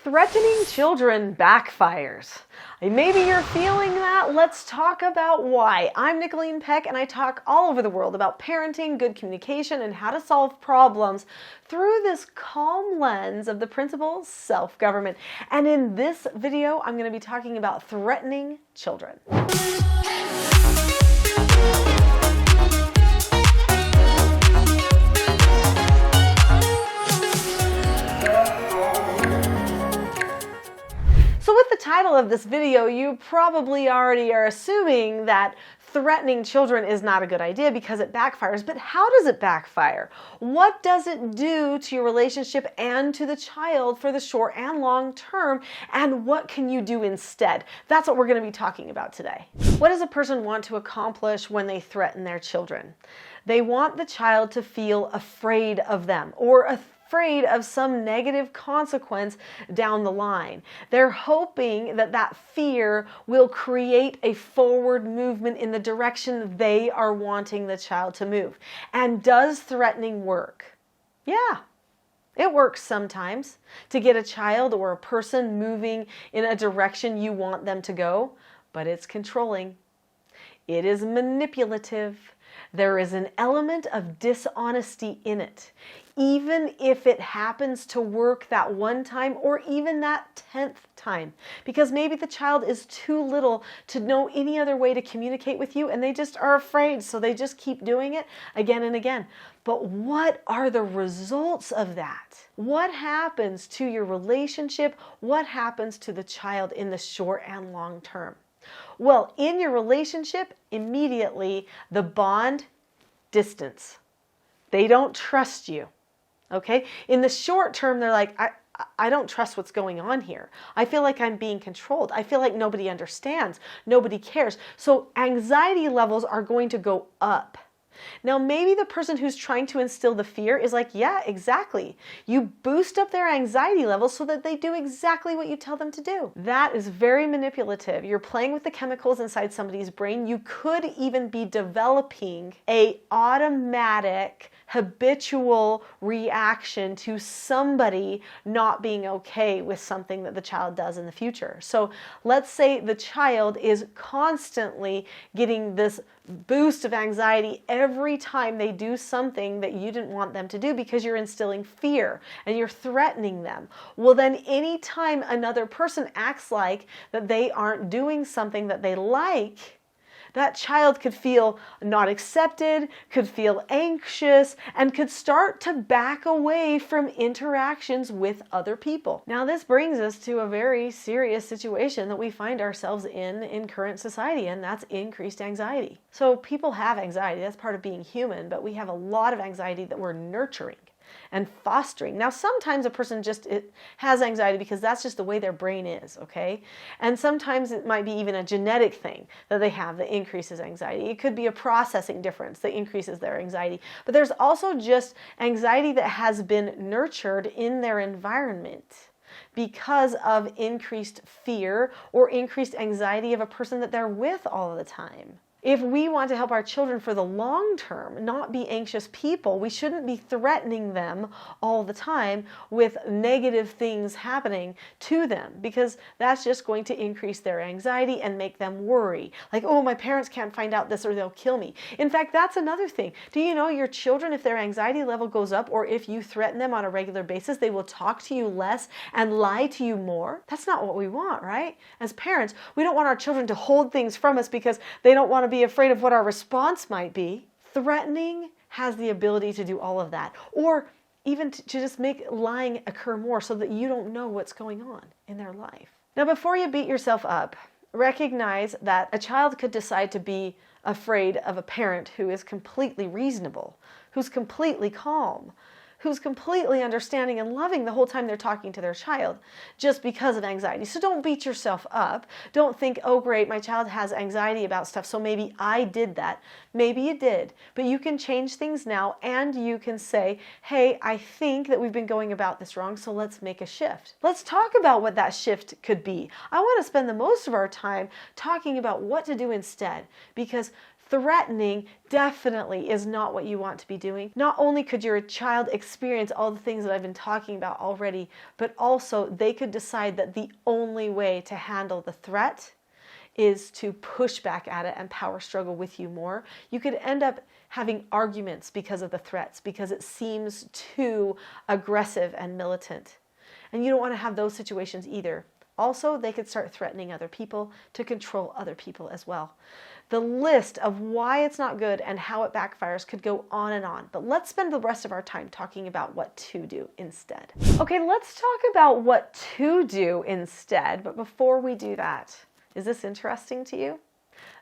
Threatening children backfires. Maybe you're feeling that. Let's talk about why. I'm Nicholeen Peck, and I talk all over the world about parenting, good communication, and how to solve problems through this calm lens of the principle self-government. And in this video, I'm going to be talking about threatening children. So with the title of this video, you probably already are assuming that threatening children is not a good idea because it backfires. But how does it backfire? What does it do to your relationship and to the child for the short and long term? And what can you do instead? That's what we're going to be talking about today. What does a person want to accomplish when they threaten their children? They want the child to feel afraid of them or afraid of some negative consequence down the line. They're hoping that that fear will create a forward movement in the direction they are wanting the child to move. And does threatening work? Yeah. It works sometimes to get a child or a person moving in a direction you want them to go, but it's controlling. It is manipulative. There is an element of dishonesty in it, even if it happens to work that one time or even that 10th time, because maybe the child is too little to know any other way to communicate with you and they just are afraid, so they just keep doing it again and again. But what are the results of that? What happens to your relationship? What happens to the child in the short and long term? Well, in your relationship, immediately the bond, distance. They don't trust you. Okay? In the short term, they're like, I don't trust what's going on here. I feel like I'm being controlled. I feel like nobody understands. Nobody cares. So anxiety levels are going to go up. Now, maybe the person who's trying to instill the fear is like, yeah, exactly. You boost up their anxiety levels so that they do exactly what you tell them to do. That is very manipulative. You're playing with the chemicals inside somebody's brain. You could even be developing an automatic, habitual reaction to somebody not being okay with something that the child does in the future. So let's say the child is constantly getting this boost of anxiety every time they do something that you didn't want them to do because you're instilling fear and you're threatening them. Well, then anytime another person acts like that they aren't doing something that they like, that child could feel not accepted, could feel anxious, and could start to back away from interactions with other people. Now, this brings us to a very serious situation that we find ourselves in current society, and that's increased anxiety. So people have anxiety, that's part of being human, but we have a lot of anxiety that we're nurturing and fostering. Now, sometimes a person just has anxiety because that's just the way their brain is, okay? And sometimes it might be even a genetic thing that they have that increases anxiety. It could be a processing difference that increases their anxiety. But there's also just anxiety that has been nurtured in their environment because of increased fear or increased anxiety of a person that they're with all the time. If we want to help our children for the long term, not be anxious people, we shouldn't be threatening them all the time with negative things happening to them, because that's just going to increase their anxiety and make them worry. Like, oh, my parents can't find out this or they'll kill me. In fact, that's another thing. Do you know your children, if their anxiety level goes up or if you threaten them on a regular basis, they will talk to you less and lie to you more? That's not what we want, right? As parents, we don't want our children to hold things from us because they don't want to be afraid of what our response might be. Threatening has the ability to do all of that, or even to just make lying occur more so that you don't know what's going on in their life. Now, before you beat yourself up, recognize that a child could decide to be afraid of a parent who is completely reasonable, who's completely calm, who's completely understanding and loving the whole time they're talking to their child, just because of anxiety. So don't beat yourself up. Don't think, oh great, my child has anxiety about stuff, so maybe I did that. Maybe you did, but you can change things now, and you can say, hey, I think that we've been going about this wrong, so let's make a shift. Let's talk about what that shift could be. I want to spend the most of our time talking about what to do instead, because Threatening definitely is not what you want to be doing. Not only could your child experience all the things that I've been talking about already, but also they could decide that the only way to handle the threat is to push back at it and power struggle with you more. You could end up having arguments because of the threats, because it seems too aggressive and militant. And you don't want to have those situations either. Also, they could start threatening other people to control other people as well. The list of why it's not good and how it backfires could go on and on, but let's spend the rest of our time talking about what to do instead. Okay, let's talk about what to do instead, but before we do that, is this interesting to you?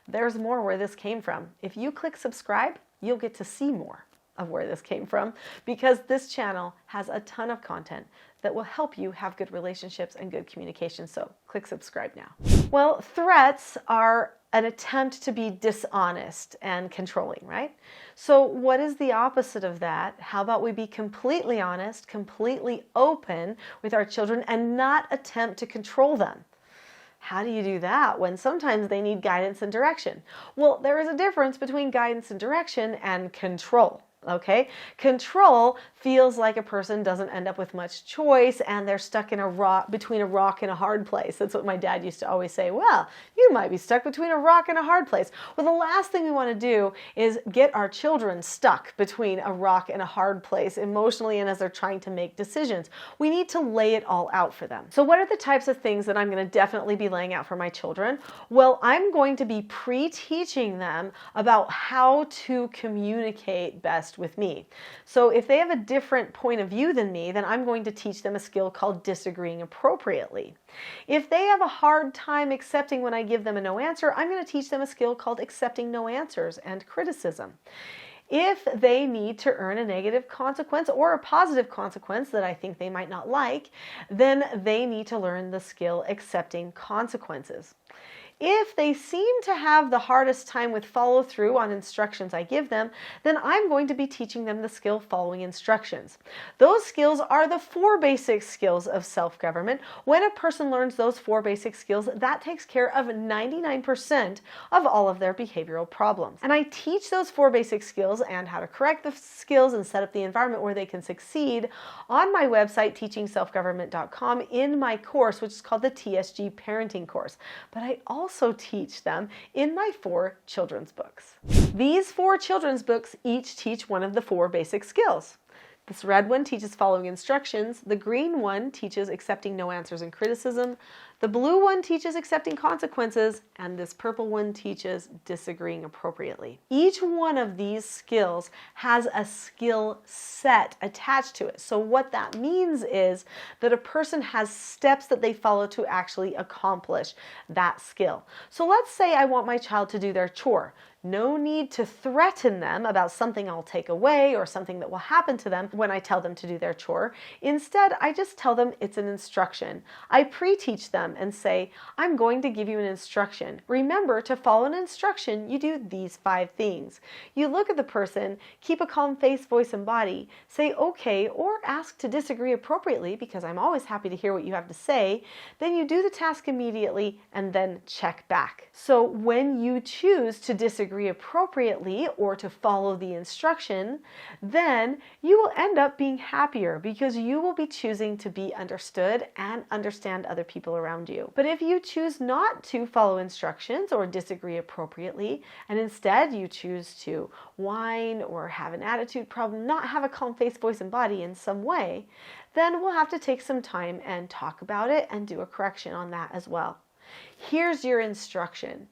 There's more where this came from. If you click subscribe, you'll get to see more of where this came from, because this channel has a ton of content that will help you have good relationships and good communication. So click subscribe now. Well, threats are an attempt to be dishonest and controlling, right? So what is the opposite of that? How about we be completely honest, completely open with our children and not attempt to control them? How do you do that when sometimes they need guidance and direction? Well, there is a difference between guidance and direction and control. Okay? Control feels like a person doesn't end up with much choice and they're stuck in between a rock and a hard place. That's what my dad used to always say. Well, you might be stuck between a rock and a hard place. Well, the last thing we want to do is get our children stuck between a rock and a hard place emotionally and as they're trying to make decisions. We need to lay it all out for them. So what are the types of things that I'm going to definitely be laying out for my children? Well, I'm going to be pre-teaching them about how to communicate best with me. So if they have a different point of view than me, then I'm going to teach them a skill called disagreeing appropriately. If they have a hard time accepting when I give them a no answer, I'm going to teach them a skill called accepting no answers and criticism. If they need to earn a negative consequence or a positive consequence that I think they might not like, then they need to learn the skill accepting consequences. If they seem to have the hardest time with follow through on instructions I give them, then I'm going to be teaching them the skill following instructions. Those skills are the 4 basic skills of self-government. When a person learns those 4 basic skills, that takes care of 99% of all of their behavioral problems. And I teach those 4 basic skills and how to correct the skills and set up the environment where they can succeed on my website, teachingselfgovernment.com, in my course, which is called the TSG Parenting Course. But I also teach them in my 4 children's books. These 4 children's books each teach one of the 4 basic skills. This red one teaches following instructions. The green one teaches accepting no answers and criticism. The blue one teaches accepting consequences. And this purple one teaches disagreeing appropriately. Each one of these skills has a skill set attached to it. So what that means is that a person has steps that they follow to actually accomplish that skill. So let's say I want my child to do their chore. No need to threaten them about something I'll take away or something that will happen to them when I tell them to do their chore. Instead, I just tell them it's an instruction. I pre-teach them and say, I'm going to give you an instruction. Remember, to follow an instruction, you do these 5 things. You look at the person, keep a calm face, voice, and body, say okay, or ask to disagree appropriately, because I'm always happy to hear what you have to say. Then you do the task immediately and then check back. So when you choose to disagree appropriately or to follow the instruction, then you will end up being happier because you will be choosing to be understood and understand other people around you. But if you choose not to follow instructions or disagree appropriately, and instead you choose to whine or have an attitude problem, not have a calm face, voice, and body in some way, then we'll have to take some time and talk about it and do a correction on that as well. Here's your instruction.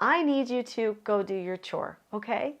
I need you to go do your chore, okay?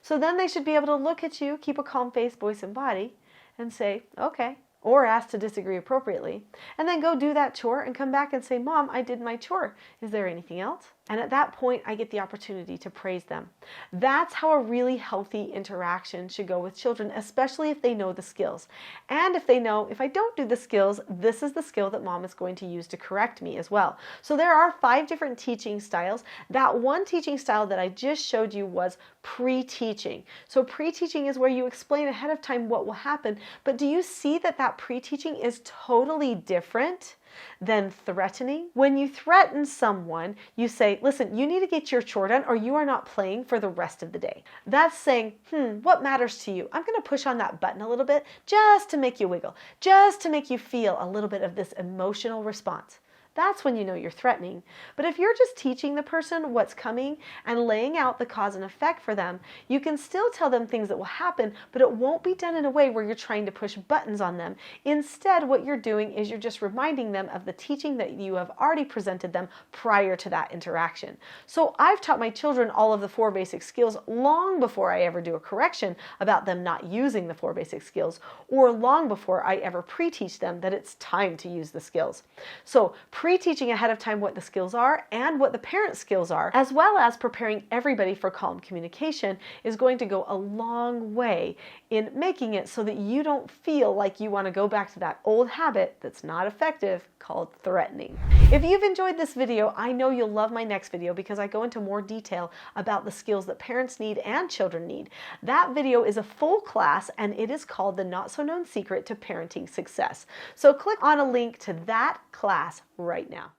So then they should be able to look at you, keep a calm face, voice, and body, and say, okay, or ask to disagree appropriately, and then go do that chore and come back and say, Mom, I did my chore. Is there anything else? And at that point, I get the opportunity to praise them. That's how a really healthy interaction should go with children, especially if they know the skills. And if they know, if I don't do the skills, this is the skill that Mom is going to use to correct me as well. So there are 5 different teaching styles. That one teaching style that I just showed you was pre-teaching. So pre-teaching is where you explain ahead of time what will happen. But do you see that that pre-teaching is totally different Then threatening. When you threaten someone, you say, listen, you need to get your chore done or you are not playing for the rest of the day. That's saying, what matters to you? I'm going to push on that button a little bit just to make you wiggle, just to make you feel a little bit of this emotional response. That's when you know you're threatening. But if you're just teaching the person what's coming and laying out the cause and effect for them, you can still tell them things that will happen, but it won't be done in a way where you're trying to push buttons on them. Instead, what you're doing is you're just reminding them of the teaching that you have already presented them prior to that interaction. So I've taught my children all of the 4 basic skills long before I ever do a correction about them not using the 4 basic skills, or long before I ever pre-teach them that it's time to use the skills. So pre-teaching ahead of time what the skills are and what the parent skills are, as well as preparing everybody for calm communication, is going to go a long way in making it so that you don't feel like you want to go back to that old habit that's not effective called threatening. If you've enjoyed this video, I know you'll love my next video because I go into more detail about the skills that parents need and children need. That video is a full class and it is called The Not So Known Secret to Parenting Success. So click on a link to that class right now.